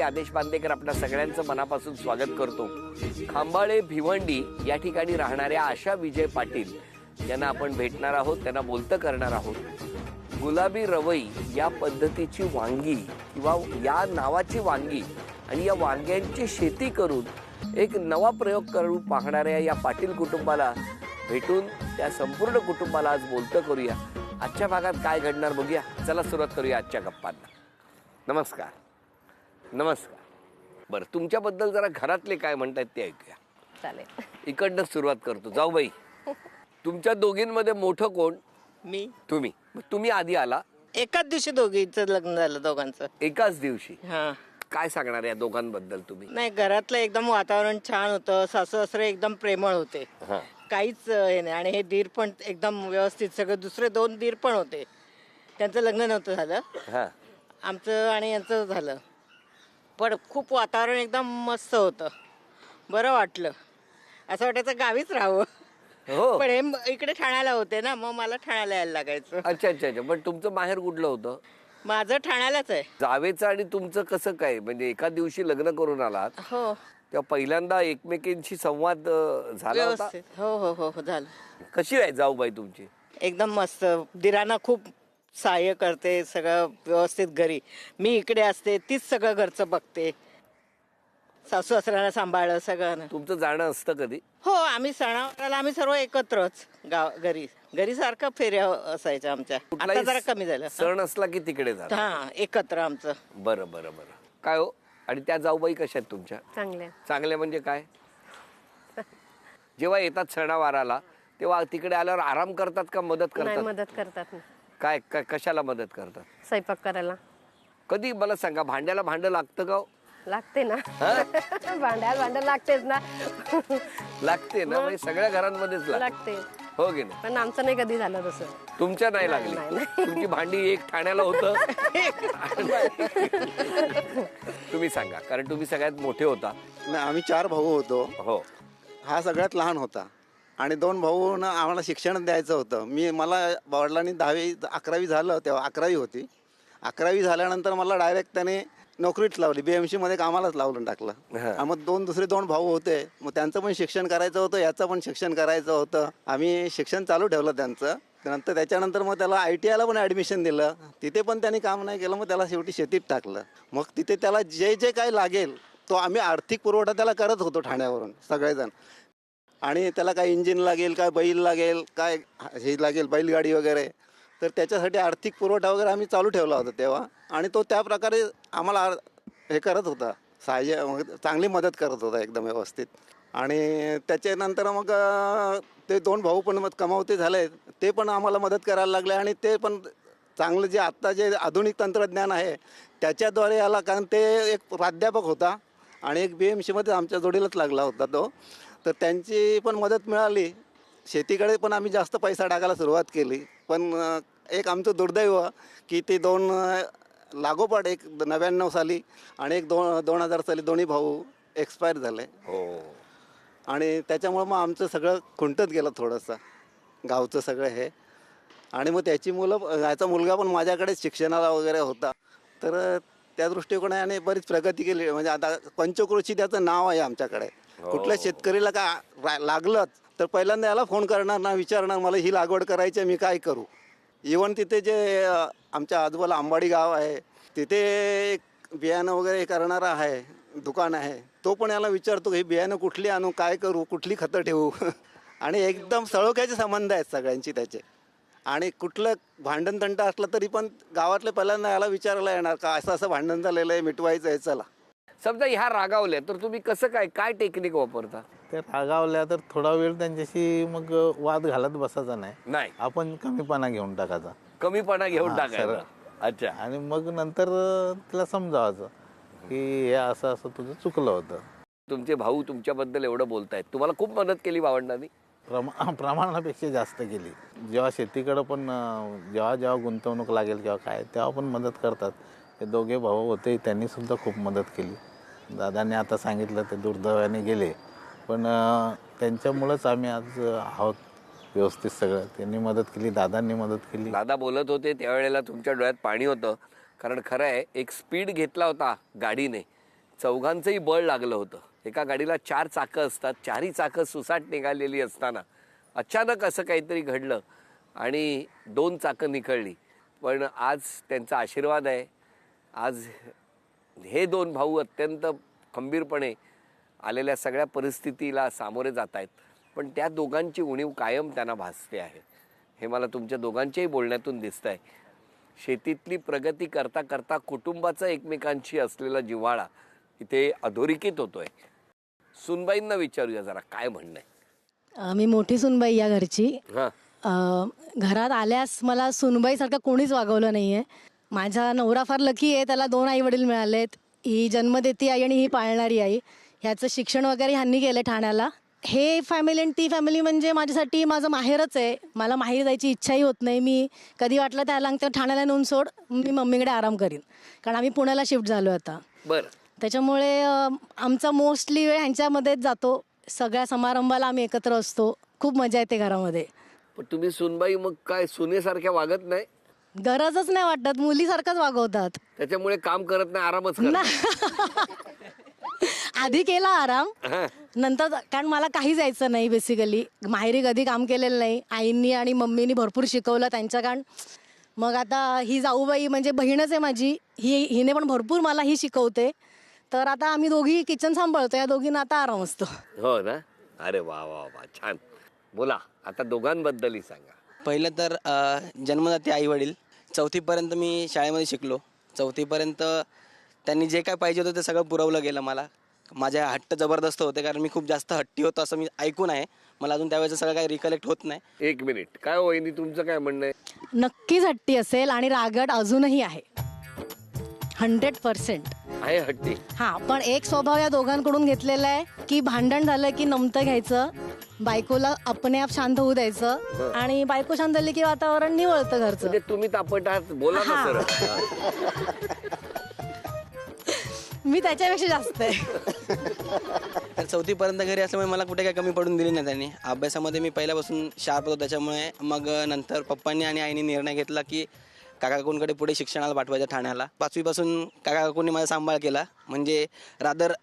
आदेश बांदेकर आपल्या सगळ्यांचं मनापासून स्वागत करतो। खांबाळे भिवंडी या ठिकाणी राहणाऱ्या आशा विजय पाटील यांना आपण भेटणार आहोत, त्यांना बोलतं करणार आहोत। गुलाबी रवई या पद्धतीची वांगी किंवा या नावाची वांगी आणि या वांग्यांची शेती करून एक नवा प्रयोग करून पाहणाऱ्या या पाटील कुटुंबाला भेटून त्या संपूर्ण कुटुंबाला आज बोलतं करूया। आजच्या भागात काय घडणार बघूया। चला सुरुवात करूया आजच्या गप्पांना। नमस्कार। नमस्कार। बरं, तुमच्याबद्दल जरा घरातले काय म्हणतात ते ऐकूया। चालेल, इकडनं सुरुवात करतो। जाऊ बाई, तुमच्या दोघींमध्ये मोठं कोण? मी। तुम्ही। मग तुम्ही आधी आला? एकाच दिवशी दोघींचं लग्न झालं, दोघांचं एकाच दिवशी? हा। काय सांगणार या दोघांबद्दल तुम्ही? नाही, घरातलं एकदम वातावरण छान होतं, सासू सासरे एकदम प्रेमळ होते, काहीच हे नाही। आणि हे दीर पण एकदम व्यवस्थित, सगळे दुसरे 2 दीर पण होते, त्यांचं लग्न नव्हतं झालं, आमचं आणि यांचं झालं, पण खूप वातावरण एकदम मस्त होतं, बरं वाटलं, असं वाटायचं गावीच राहावं। हो, पण हे इकडे ठाण्याला होते ना, मग मला ठाण्याला यायला लागायचं। अच्छा अच्छा अच्छा। पण तुमचं माहेर कुठलं होतं? माझं ठाण्यालाच आहे। जावेचं आणि तुमचं कसं काय, म्हणजे एका दिवशी लग्न करून आलात हो, तेव्हा पहिल्यांदा एकमेकींशी संवाद झाला होता? व्यवस्थित। हो हो हो हो, झालं। कशी आहे जाऊबाई तुमची? एकदम मस्त, दिरांना खूप सहाय्य करते, सगळं व्यवस्थित घरी। मी इकडे असते, तीच सगळं घरचं बघते, सासू सासऱ्यांना सांभाळलं सगळं। तुमचं जाणं असतं कधी? हो, आम्ही सणावाराला आम्ही सर्व एकत्रच घरी सारखं फेऱ्या असायच्या आमच्या। आता जरा कमी झालं, सण असला की तिकडे जात? हा, एकत्र आमचं। बरं बरं बरं। काय हो, आणि त्या जाऊबाई कशा आहेत तुमच्या? चांगले चांगल्या म्हणजे काय? जेव्हा येतात सणावाराला तेव्हा तिकडे आल्यावर आराम करतात का मदत नाही, करतात? मदत करतात ना, काय काय कशाला मदत करतात? स्वयंपाक करायला कधी मला सांगा, भांड्याला भांडं लागतं का? लागते ना, भांड्याला लागतेच ना, लागते ना, म्हणजे सगळ्या घरांमध्येच लागते, हो की नाही? पण आमचं नाही कधी झालं तसं। तुमच्या नाही लागली? तुमची भांडी एक ठाण्याला होतं. तुम्ही सांगा, कारण तुम्ही सगळ्यात मोठे होता। नाही, आम्ही 4 भाऊ होतो, हो। हा सगळ्यात लहान होता आणि 2 भाऊंना आम्हाला शिक्षण द्यायचं होतं। मला वडिलांनी 10वी 11वी झालं तेव्हा 11वी होती। 11वी झाल्यानंतर मला डायरेक्ट त्याने नोकरीच लावली, BMC मध्ये कामालाच लावून टाकलं। मग दुसरे 2 भाऊ होते, मग त्यांचं पण शिक्षण करायचं होतं, याचं पण शिक्षण करायचं होतं। आम्ही शिक्षण चालू ठेवलं त्यांचं। त्याच्यानंतर मग त्याला ITI ला पण ॲडमिशन दिलं, तिथे पण त्यांनी काम नाही केलं, मग त्याला शेवटी शेतीत टाकलं। मग तिथे त्याला जे काही लागेल तो आम्ही आर्थिक पुरवठा त्याला करत होतो ठाण्यावरून सगळेजण। आणि त्याला काय इंजिन लागेल, काय बैल लागेल, काय हे लागेल बैलगाडी वगैरे, तर त्याच्यासाठी आर्थिक पुरवठा वगैरे आम्ही चालू ठेवला होता तेव्हा। आणि तो त्या प्रकारे आम्हाला हे करत होता, सहाय्य, चांगली मदत करत होता एकदम व्यवस्थित। आणि त्याच्यानंतर मग ते 2 भाऊ पण मग कमावते झाले, ते पण आम्हाला मदत करायला लागले। आणि ते पण चांगलं जे आत्ता जे आधुनिक तंत्रज्ञान आहे त्याच्याद्वारे आला, कारण ते एक प्राध्यापक होता आणि एक BMC मध्ये आमच्या जोडीलाच लागला होता तो, तर त्यांची पण मदत मिळाली। शेतीकडे पण आम्ही जास्त पैसा टाकायला सुरुवात केली, पण एक आमचं दुर्दैव की ते 2 लागोपाठ, एक 99 साली आणि एक 2000 साली दोन्ही भाऊ एक्सपायर झाले। हो। आणि त्याच्यामुळं मग आमचं सगळं खुंटत गेलं थोडंसं, गावचं सगळं हे। आणि मग त्याची याचा मुलगा पण माझ्याकडेच शिक्षणाला वगैरे होता, तर त्या दृष्टिकोनाने बरीच प्रगती केली। म्हणजे आता पंचक्रोशी त्याचं नाव आहे आमच्याकडे। कुठल्या शेतकरीला काय लागलंच तर पहिल्यांदा याला फोन करणार ना, विचारणार मला ही लागवड करायची आहे, मी काय करू। इवन तिथे जे आमच्या आजूबाजूला आंबाडी गाव आहे, तिथे एक बियाणं वगैरे करणारा आहे, दुकान आहे, तो पण याला विचारतो हे बियाणं कुठली आणू, काय करू, कुठली खतं ठेवू। आणि एकदम सळोख्याचे संबंध आहेत सगळ्यांची त्याचे। आणि कुठलं भांडण तंटा असलं तरी पण गावातले पहिल्यांदा याला विचारायला येणार का असं असं भांडण झालेलं आहे, मिटवायचं आहे, चला। समजा ह्या रागावल्या तर तुम्ही कसं काय टेक्निक वापरता? त्या रागावल्या तर थोडा वेळ त्यांच्याशी मग वाद घालत बसायचा नाही, आपण कमीपणा घेऊन टाकायचा, कमीपणा घेऊन टाकायचा। अच्छा। आणि मग नंतर तिला समजावायचं की हे असं असं तुझं चुकलं होतं। तुमचे भाऊ तुमच्याबद्दल एवढं बोलतायत, तुम्हाला खूप मदत केली भावंडांनी? प्रमाणापेक्षा जास्त केली। जेव्हा शेतीकडं पण जेव्हा गुंतवणूक लागेल किंवा काय तेव्हा पण मदत करतात। ते 2 भाऊ होते, त्यांनी सुद्धा खूप मदत केली। दादांनी आता सांगितलं ते दुर्दैवाने गेले, पण त्यांच्यामुळंच आम्ही आज आहोत व्यवस्थित सगळं। त्यांनी मदत केली, दादांनी मदत केली। दादा बोलत होते त्यावेळेला तुमच्या डोळ्यात पाणी होतं, कारण खरं आहे एक स्पीड घेतला होता गाडीने चौघांचंही बळ लागलं होतं. एका गाडीला 4 चाकं असतात, 4ही चाकं सुसाट निघालेली असताना अचानक असं काहीतरी घडलं आणि 2 चाकं निखळली. पण आज त्यांचा आशीर्वाद आहे. आज हे 2 भाऊ अत्यंत खंबीरपणे आलेल्या सगळ्या परिस्थितीला सामोरे जात आहेत. पण त्या दोघांची उणीव कायम त्यांना भासते आहे. हे मला तुमच्या दोघांच्याही बोलण्यातून दिसतं आहे. शेतीतली प्रगती करता करता कुटुंबाचा एकमेकांशी असलेला जिव्हाळा इथे अधोरेखित होतोय. सुनबाईंना विचारूया जरा काय म्हणणं आहे. मी मोठी सुनबाई या घरची. हां घरात आल्यास मला सुनबाईसारखं कोणीच वागवलं नाहीये. माझा नवरा फार लकी आहे, त्याला 2 आई वडील मिळालेत. ही जन्म देती आई आणि ही पाळणारी आई. ह्याचं शिक्षण वगैरे ह्यांनी केलं ठाण्याला. हे फॅमिली आणि ती फॅमिली म्हणजे माझ्यासाठी माझं माहेरच आहे. मला माहेर जायची इच्छाही होत नाही. मी कधी वाटलं त्याला ठाण्याला नेऊन सोड, मी मम्मीकडे आराम करीन, कारण आम्ही पुण्याला शिफ्ट झालो आता. बरं. त्याच्यामुळे आमचा मोस्टली वेळ ह्यांच्यामध्येच जातो. सगळ्या समारंभाला आम्ही एकत्र असतो. खूप मजा येते घरामध्ये. पण तुम्ही सुनबाई मग काय सुनेसारख्या वागत नाही? गरजच नाही वाटत, मुलीसारखंच वागवतात. त्याच्यामुळे काम करत नाही, आरामच करत. आधी केला आराम, हां. नंतर कारण मला काही जायचं नाही बेसिकली. माहेरी कधी काम केलेलं नाही. आईंनी आणि मम्मीनी भरपूर शिकवलं त्यांच्या कारण. मग आता ही जाऊबाई म्हणजे बहीणच आहे माझी, हिने पण भरपूर मला ही शिकवते. तर आता आम्ही दोघी किचन सांभाळतो. या दोघींना आता आराम असतो. हो ना. अरे वा वा वा, छान. बोला आता दोघांबद्दलही सांगा. पहिलं तर जन्मदाते आई वडील. 4थीपर्यंत मी शाळेमध्ये शिकलो. 4थीपर्यंत त्यांनी जे काय पाहिजे होतं ते सगळं पुरवलं गेलं मला. माझ्या हट्ट जबरदस्त होते, कारण मी खूप जास्त हट्टी होतो असं मी ऐकून आहे. मला अजून त्यावेळेचं सगळं काही रिकलेक्ट होत नाही. 1 मिनिट, काय वहिनी तुमचं काय म्हणणं आहे? नक्कीच हट्टी असेल आणि रागट अजूनही आहे. 100% आहे हट्टी. हा, पण एक स्वभाव या दोघांकडून घेतलेला आहे की भांडण झालं की नमतं घ्यायचं, बायकोला अपने आप शांत होऊ द्यायचं, आणि बायको शांत झाली की वातावरण निवळतं घरचं. म्हणजे तुम्ही तापट आहात, बोला ना हा. सर. मी त्याच्यापेक्षा जास्त आहे. तर 4थीपर्यंत घरी असल्यामुळे मला कुठे काही कमी पडून दिली नाही त्यांनी. अभ्यासामध्ये मी पहिल्यापासून शार्प होतो. त्याच्यामुळे मग नंतर पप्पांनी आणि आईने निर्णय घेतला की काका काकूंकडे पुढे शिक्षणाला पाठवायचं ठाण्याला. 5वीपासून काका काकूंनी माझा सांभाळ केला. म्हणजे रादर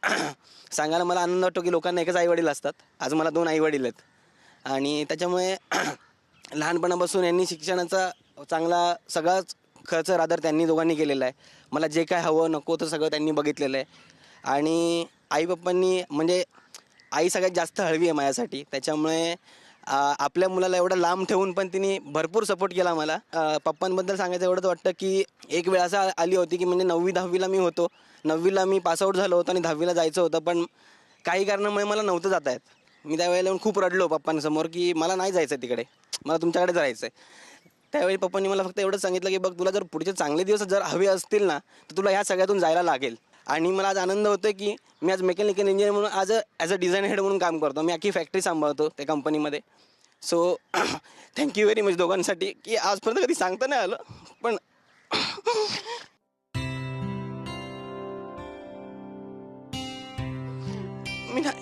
सांगायला मला आनंद वाटतो की लोकांना एकच आईवडील असतात. आज मला 2 आईवडील आहेत. आणि त्याच्यामुळे लहानपणापासून यांनी शिक्षणाचा चांगला सगळाच खर्च रादर त्यांनी दोघांनी केलेला आहे. मला जे काय हवं नको तर सगळं त्यांनी बघितलेलं आहे. आणि आई पप्पांनी म्हणजे आई सगळ्यात जास्त हळवी आहे माझ्यासाठी. त्याच्यामुळे आपल्या मुलाला एवढं लांब ठेवून पण तिने भरपूर सपोर्ट केला मला. पप्पांबद्दल सांगायचं एवढंच वाटतं की एक वेळ असं आली होती की म्हणजे 9वी-10वीला मी होतो. 9वीला मी पासआउट झालो होतो आणि 10वीला जायचं होतं, पण काही कारणामुळे मला नव्हतं जाता येत. मी त्यावेळेला येऊन खूप रडलो पप्पांसमोर की मला नाही जायचं तिकडे, मला तुमच्याकडेच राहायचं आहे. त्यावेळी पप्पांनी मला फक्त एवढंच सांगितलं की बघ, तुला जर पुढचे चांगले दिवस जर हवे असतील ना तर तुला ह्या सगळ्यातून जायला लागेल. आणि मला आज आनंद होतो की मी आज मेकॅनिकल इंजिनियर म्हणून आज ॲज अ डिझाईन हेड म्हणून काम करतो. मी अख्खी फॅक्टरी सांभाळतो त्या कंपनीमध्ये. सो थँक्यू व्हेरी मच दोघांसाठी की आजपर्यंत कधी सांगता नाही आलं, पण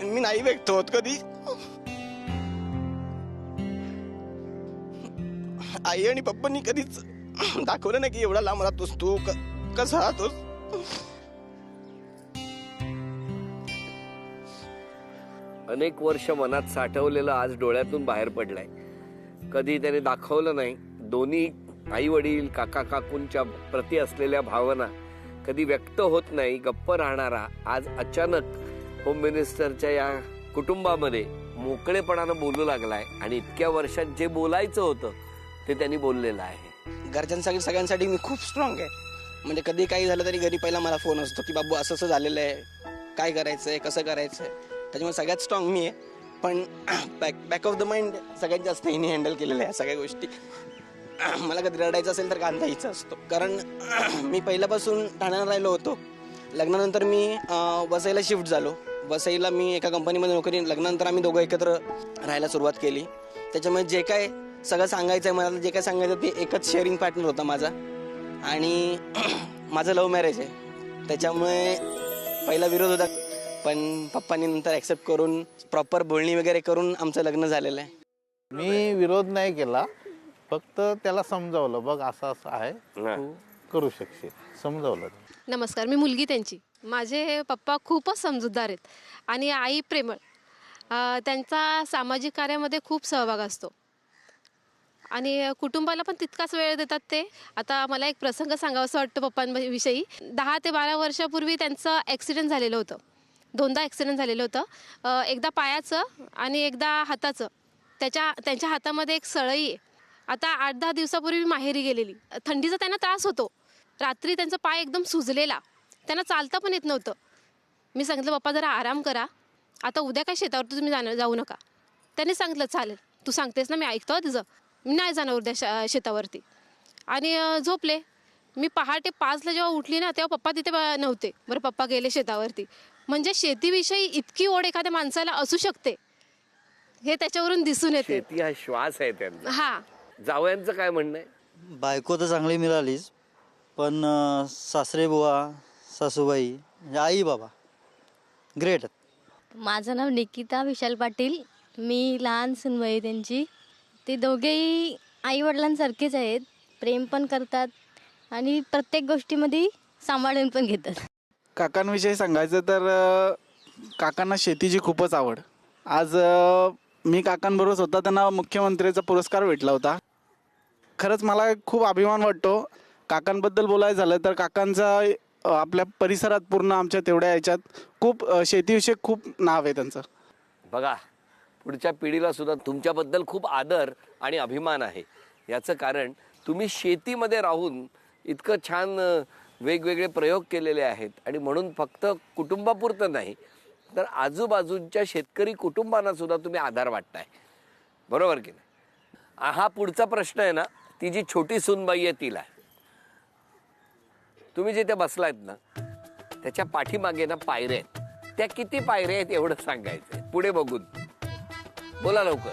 मी नाही व्यक्त होत कधी. आई आणि पप्पांनी कधीच दाखवलं नाही की एवढा लांब राहतोस तू, कसं राहतोस. अनेक वर्ष मनात साठवलेलं आज डोळ्यातून बाहेर पडलंय. कधी त्याने दाखवलं नाही. दोन्ही आई वडील काका काकूंच्या प्रती असलेल्या भावना कधी व्यक्त होत नाही. गप्प राहणारा आज अचानक होम मिनिस्टरच्या या कुटुंबामध्ये मोकळेपणानं बोलू लागलाय. आणि इतक्या वर्षात जे बोलायचं होतं ते त्यांनी बोललेलं आहे. घरच्यांसाठी सगळ्यांसाठी मी खूप स्ट्रॉंग आहे. म्हणजे कधी काही झालं तरी घरी पहिला मला फोन असतो की बाबू असं असं झालेलं आहे, काय करायचं आहे, कसं करायचं आहे. त्याच्यामुळे सगळ्यात स्ट्रॉंग मी आहे. पण बॅक ऑफ द माइंड सगळ्यात जास्त हिने हँडल केलेल्या आहे सगळ्या गोष्टी. मला कधी रडायचं असेल तर कांदा हिचा असतो. कारण मी पहिल्यापासून ठाण्याला राहिलो होतो. लग्नानंतर मी वसईला शिफ्ट झालो. वसईला मी एका कंपनीमध्ये नोकरी, लग्नानंतर आम्ही दोघं एकत्र राहायला सुरुवात केली. त्याच्यामुळे जे काय सगळं सांगायचं आहे मला, जे काय सांगायचं ते एकच शेअरिंग पार्टनर होता माझा. आणि माझं लव्ह मॅरेज आहे. त्याच्यामुळे पहिला विरोध होता, पण पप्पांनी नंतर ॲक्सेप्ट करून प्रॉपर बोलणी वगैरे करून आमचं लग्न झालेलं आहे. मी विरोध नाही केला, फक्त त्याला समजावलं, बघ असं असं आहे, तू करू शकशील, समजावलं. नमस्कार, मी मुलगी त्यांची. माझे पप्पा खूपच समजूतदार आहेत आणि आई प्रेमळ. त्यांचा सामाजिक कार्यामध्ये खूप सहभाग असतो आणि कुटुंबाला पण तितकाच वेळ देतात ते. आता मला एक प्रसंग सांगावासा वाटतं पप्पांविषयी. 10 ते 12 वर्षापूर्वी त्यांचं ॲक्सिडेंट झालेलं होतं. 2दा ॲक्सिडेंट झालेलं होतं. एकदा पायाचं आणि एकदा हाताचं. त्यांच्या हातामध्ये एक सळई आहे. आता 8-10 दिवसापूर्वी मी माहेरी गेलेली. थंडीचा त्यांना त्रास होतो. रात्री त्यांचा पाय एकदम सुजलेला, त्यांना चालता पण येत नव्हतं. मी सांगितलं, पप्पा जरा आराम करा, आता उद्या काय शेतावरती तुम्ही जाऊ नका. त्यांनी सांगितलं, चालेल, तू सांगतेस ना, मी ऐकतो तुझं, मी नाही जाणार उद्या शेतावरती. आणि झोपले. मी पहाटे 5ला जेव्हा उठली ना, तेव्हा पप्पा तिथे नव्हते. बरं, पप्पा गेले शेतावरती. म्हणजे शेतीविषयी इतकी ओढ एखाद्या माणसाला असू शकते हे त्याच्यावरून दिसून येते. शेती हा श्वास आहे त्यांचा. हा, जावयांचं काय म्हणणं आहे? बायको तर चांगली मिळालीच, पण सासरे बुवा, सासूबाई म्हणजे आई बाबा ग्रेट. माझं नाव निकिता विशाल पाटील. मी लहान सुनबाई त्यांची. ते दोघेही आईवडिलांसारखेच आहेत. प्रेम पण करतात आणि प्रत्येक गोष्टीमध्ये सांभाळून पण घेतात. काकांविषयी सांगायचं तर काकांना शेतीची खूपच आवड. आज मी काकांबरोबर होता, त्यांना मुख्यमंत्र्याचा पुरस्कार भेटला होता. खरंच मला खूप अभिमान वाटतो. काकांबद्दल बोलायचं झालं तर काकांचा आपल्या परिसरात पूर्ण आमच्या तेवढ्या याच्यात खूप शेतीविषयी खूप नाव आहे त्यांचं. बघा, पुढच्या पिढीला सुद्धा तुमच्याबद्दल खूप आदर आणि अभिमान आहे. याचं कारण तुम्ही शेतीमध्ये राहून इतकं छान वेगवेगळे प्रयोग केलेले आहेत आणि म्हणून फक्त कुटुंबापुरतं नाही तर आजूबाजूच्या शेतकरी कुटुंबांना सुद्धा तुम्ही आधार वाटताय. बरोबर की नाही? हा पुढचा प्रश्न आहे ना, ती जी छोटी सूनबाई आहे तिला. तुम्ही जिथे बसलायत ना त्याच्या पाठीमागे ना पायऱ्या आहेत. त्या किती पायऱ्या आहेत एवढं सांगायचंय पुढे बघून. बोला लवकर.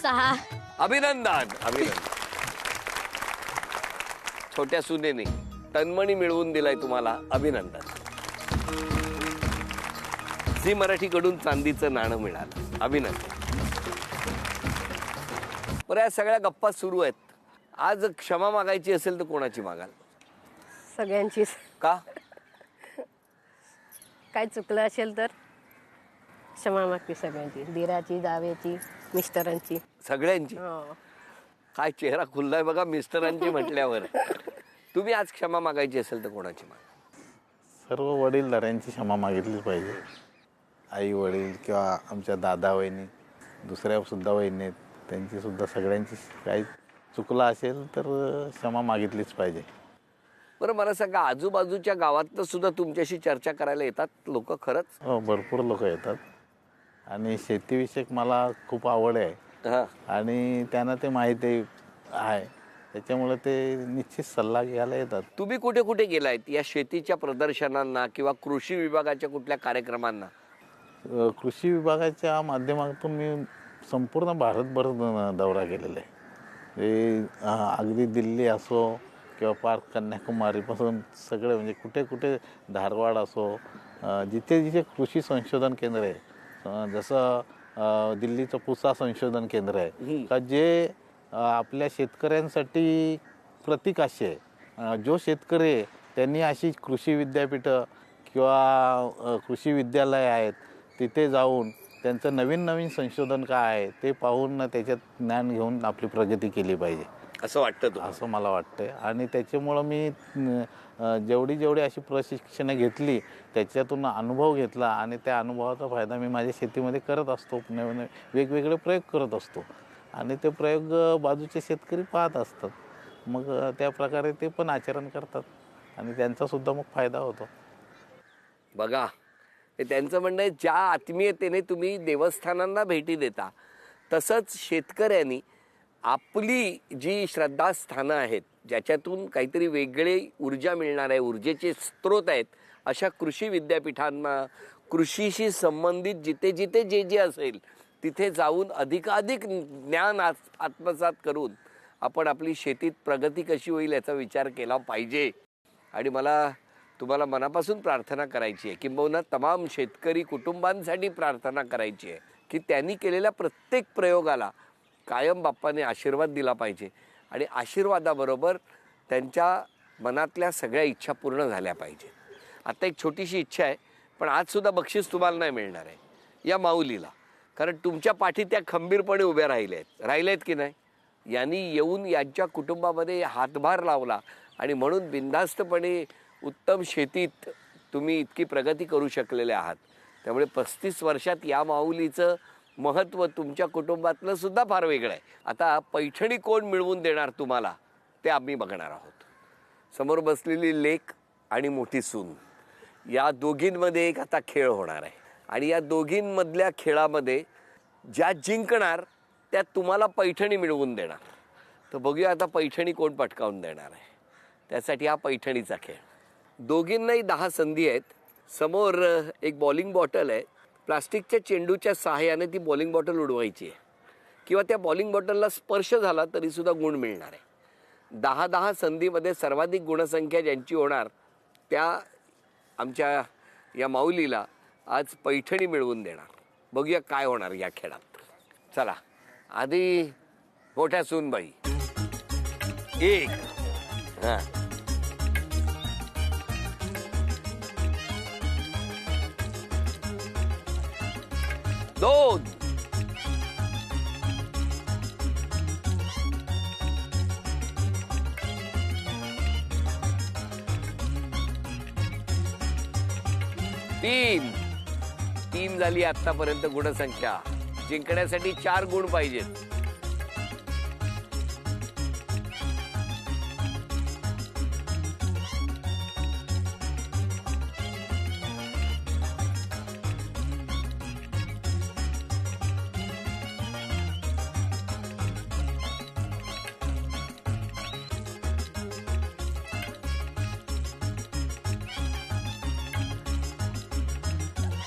6. अभिनंदन, अभिनंदन. छोट्या सुनेने तन्मणी मिळवून दिलाय तुम्हाला. अभिनंदन. झी मराठीकडून चांदीचं नाणं मिळालं. अभिनंदन. बरं, या सगळ्या गप्पा सुरू आहेत. आज क्षमा मागायची असेल तर कोणाची मागाल? सगळ्यांचीच. का? काय चुकलं असेल तर क्षमा मागते सगळ्यांची, दिराची, जावेची, मिस्टरांची, सगळ्यांची. काय चेहरा खुललाय बघा मिस्टरांची म्हटल्यावर. तुम्ही आज क्षमा मागायची असेल तर कोणाची मागाल? सर्व वडीलधाऱ्यांची क्षमा मागितलीच पाहिजे. आई वडील किंवा आमच्या दादा वहिनी, दुसऱ्या सुद्धा वहिनी आहेत, त्यांची सुद्धा सगळ्यांची काही चुकलं असेल तर क्षमा मागितलीच पाहिजे. बरं, मला सांगा, आजूबाजूच्या गावातनं सुद्धा तुमच्याशी चर्चा करायला येतात लोक? खरंच? हो, भरपूर लोक येतात आणि शेतीविषयक मला खूप आवड आहे आणि त्यांना ते माहिती आहे, त्याच्यामुळे ते निश्चित सल्ला घ्यायला येतात. तुम्ही कुठे कुठे गेलायत या शेतीच्या प्रदर्शनांना किंवा कृषी विभागाच्या कुठल्या कार्यक्रमांना? कृषी विभागाच्या माध्यमातून मी संपूर्ण भारतभर दौरा केलेला आहे. ते अगदी दिल्ली असो किंवा पार कन्याकुमारीपासून सगळे, म्हणजे कुठे कुठे, धारवाड असो, जिथे जिथे कृषी संशोधन केंद्र आहे, जसं दिल्लीचं पुसा संशोधन केंद्र आहे का, जे आपल्या शेतकऱ्यांसाठी प्रतीक असे आहे. जो शेतकरी आहे त्यांनी अशी कृषी विद्यापीठं किंवा कृषी विद्यालय आहेत, तिथे जाऊन त्यांचं नवीन नवीन संशोधन काय आहे ते पाहून त्याच्यात ज्ञान घेऊन आपली प्रगती केली पाहिजे असं वाटतं, असं मला वाटतंय. आणि त्याच्यामुळं मी जेवढी अशी प्रशिक्षणं घेतली त्याच्यातून अनुभव घेतला आणि त्या अनुभवाचा फायदा मी माझ्या शेतीमध्ये करत असतो. नवीन वेगवेगळे प्रयोग करत असतो आणि ते प्रयोग बाजूचे शेतकरी पाहत असतात. मग त्या प्रकारे ते पण आचरण करतात आणि त्यांचासुद्धा मग फायदा होतो. बघा, त्यांचं म्हणणं आहे, ज्या आत्मीयतेने तुम्ही देवस्थानांना भेटी देता तसंच शेतकऱ्यांनी आपली जी श्रद्धास्थानं आहेत, ज्याच्यातून काहीतरी वेगळे ऊर्जा मिळणार आहे, ऊर्जेचे स्रोत आहेत, अशा कृषी विद्यापीठांना, कृषीशी संबंधित जिथे जिथे जे जे असेल तिथे जाऊन अधिकाधिक ज्ञान आत्मसात करून आपण आपली शेतीत प्रगती कशी होईल याचा विचार केला पाहिजे. आणि मला तुम्हाला मनापासून प्रार्थना करायची आहे, किंबहुना तमाम शेतकरी कुटुंबांसाठी प्रार्थना करायची आहे की त्यांनी केलेल्या प्रत्येक प्रयोगाला कायम बाप्पाने आशीर्वाद दिला पाहिजे आणि आशीर्वादाबरोबर त्यांच्या मनातल्या सगळ्या इच्छा पूर्ण झाल्या पाहिजेत. आता एक छोटीशी इच्छा आहे, पण आज सुद्धा बक्षीस तुम्हाला नाही मिळणार आहे या माऊलीला, कारण तुमच्या पाठी त्या खंबीरपणे उभ्या राहिल्यात की नाही. यांनी येऊन यांच्या कुटुंबामध्ये हातभार लावला आणि म्हणून बिनधास्तपणे उत्तम शेतीत तुम्ही इतकी प्रगती करू शकलेले आहात. त्यामुळे 35 वर्षात या माऊलीचं महत्त्व तुमच्या कुटुंबातलं सुद्धा फार वेगळं आहे. आता पैठणी कोण मिळवून देणार तुम्हाला ते आम्ही बघणार आहोत. समोर बसलेली लेक आणि मोठी सून या दोघींमध्ये एक आता खेळ होणार आहे आणि या दोघींमधल्या खेळामध्ये ज्या जिंकणार त्यात तुम्हाला पैठणी मिळवून देणार. तर बघूया आता पैठणी कोण पटकावून देणार आहे. त्यासाठी हा पैठणीचा खेळ. दोघींनाही 10 संधी आहेत. समोर एक बॉलिंग बॉटल आहे. प्लास्टिकच्या चेंडूच्या सहाय्याने ती बॉलिंग बॉटल उडवायची आहे किंवा त्या बॉलिंग बॉटलला स्पर्श झाला तरीसुद्धा गुण मिळणार आहे. 10 संधीमध्ये सर्वाधिक गुणसंख्या ज्यांची होणार त्या आमच्या या माऊलीला आज पैठणी मिळवून देणार. बघूया काय होणार या खेळात. चला, आधी मोठ्या सूनबाई 1 हां 2 3 झाली आतापर्यंत गुणसंख्या. जिंकण्यासाठी 4 गुण पाहिजेत.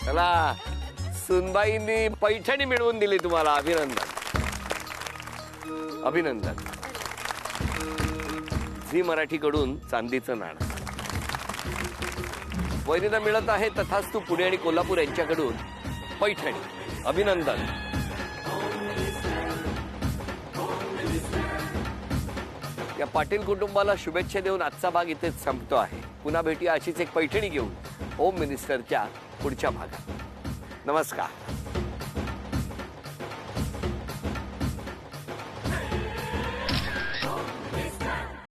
'चला, सुनबाईंनी पैठणी मिळवून दिली तुम्हाला. अभिनंदन. झी मराठीकडून चांदीचं नाणं. वैरीला मिळत आहे तथास्तु पुणे आणि कोल्हापूर यांच्याकडून पैठणी. अभिनंदन. या पाटील कुटुंबाला शुभेच्छा देऊन आजचा भाग इथेच संपतो आहे. पुन्हा भेटूया अशीच एक पैठणी घेऊन होम मिनिस्टरच्या पुढच्या भागात. नमस्कार.